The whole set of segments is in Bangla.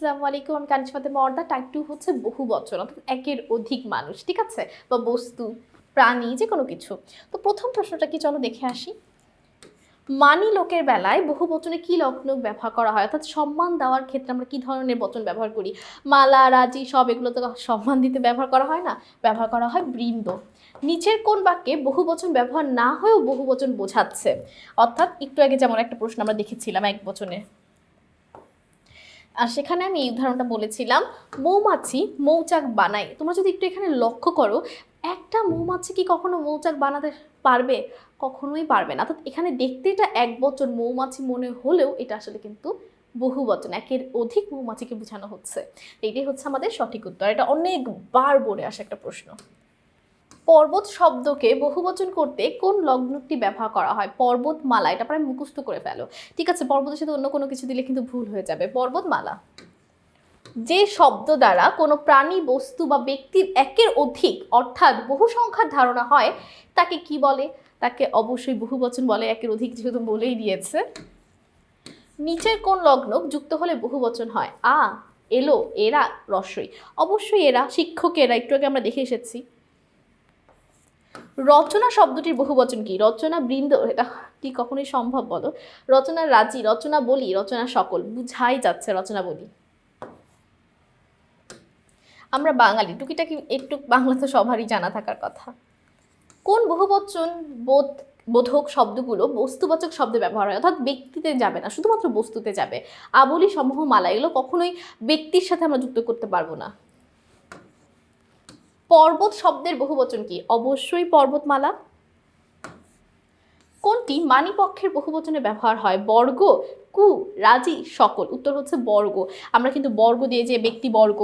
আসসালামু আলাইকুম। আমি কানিজ ফাতেমা অর্দা। টাইপ 2 হচ্ছে বহু বচন, অর্থাৎ একের অধিক মানুষ, ঠিক আছে, বা বস্তু, প্রাণী, যে কোনো কিছু। তো প্রথম প্রশ্নটা কি, চলো দেখে আসি। মানি লোকের বেলায় বহু বচনে কি লগ্নক ব্যবহার করা হয়, অর্থাৎ সম্মান দেওয়ার ক্ষেত্রে আমরা কি ধরনের বচন ব্যবহার করি? মালা, রাজি, সব এগুলো তো সম্মান দিতে ব্যবহার করা হয় না, ব্যবহার করা হয় বৃন্দ। নিচের কোন বাক্যে বহু বচন ব্যবহার না হয়েও বহু বচন বোঝাচ্ছে? অর্থাৎ একটু আগে যেমন একটা প্রশ্ন আমরা দেখেছিলাম এক বচনে, আর সেখানে আমি এই উদাহরণটা বলেছিলাম, মৌমাছি মৌচাক বানায়। তোমরা যদি একটু এখানে লক্ষ্য করো, একটা মৌমাছি কি কখনো মৌচাক বানাতে পারবে? কখনোই পারবে না। অর্থাৎ এখানে দেখতে এটা এক বচন মৌমাছি মনে হলেও এটা আসলে কিন্তু বহু বচন, একের অধিক মৌমাছিকে বোঝানো হচ্ছে। এইটাই হচ্ছে আমাদের সঠিক উত্তর। এটা অনেকবার বলে আসা একটা প্রশ্ন। পর্বত শব্দকে বহুবচন করতে কোন লগ্নটি ব্যবহার করা হয়? পর্বতমালা, এটা প্রায় মুখস্থ করে ফেলো, ঠিক আছে? পর্বতের সাথে অন্য কোনো কিছু দিলে কিন্তু ভুল হয়ে যাবে। পর্বতমালা। যে শব্দ দ্বারা কোনো প্রাণী, বস্তু বা ব্যক্তির একের অধিক অর্থাৎ বহু সংখ্যার ধারণা হয় তাকে কি বলে? তাকে অবশ্যই বহুবচন বলে, একের অধিক যেহেতু বলেই দিয়েছে। নিচের কোন লগ্নক যুক্ত হলে বহুবচন হয়? আ, এলো, এরা, রস্বই। অবশ্যই এরা, শিক্ষকেরা, একটু আগে আমরা দেখে এসেছি। রচনা শব্দটির বহুবচন কি? রচনা বৃন্দ, এটা কি কখনোই সম্ভব বলো? রচনা রাজি, রচনা বলি, রচনা সকল, বুঝাই যাচ্ছে রচনা বলি। আমরা বাঙালি, টুকিটাকি একটু বাংলা তো সবারই জানা থাকার কথা। কোন বহুবচন বোধক শব্দগুলো বস্তুবাচক শব্দে ব্যবহার হয়, অর্থাৎ ব্যক্তিতে যাবে না, শুধুমাত্র বস্তুতে যাবে? আবলি, সমূহ, মালা, এগুলো কখনোই ব্যক্তির সাথে আমরা যুক্ত করতে পারবো না। পর্বত শব্দের বহুবচন কি? অবশ্যই পর্বতমালা। কোনটি মানিপক্ষের বহুবচনে ব্যবহার হয়? বর্গ, কু, রাজি, সকল। উত্তর হচ্ছে বর্গ। আমরা কিন্তু বর্গ দিয়ে যে ব্যক্তিবর্গ,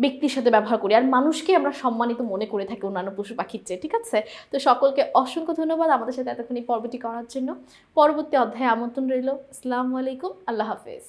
ব্যক্তির সাথে ব্যবহার করি, আর মানুষকে আমরা সম্মানিত মনে করে থাকি অন্যান্য পশু পাখির চেয়ে, ঠিক আছে? তো সকলকে অসংখ্য ধন্যবাদ আমাদের সাথে এতক্ষণ এই পর্বটি করার জন্য। পরবর্তী অধ্যায়ে আমন্ত্রণ রইল। আসসালামু আলাইকুম, আল্লাহ হাফেজ।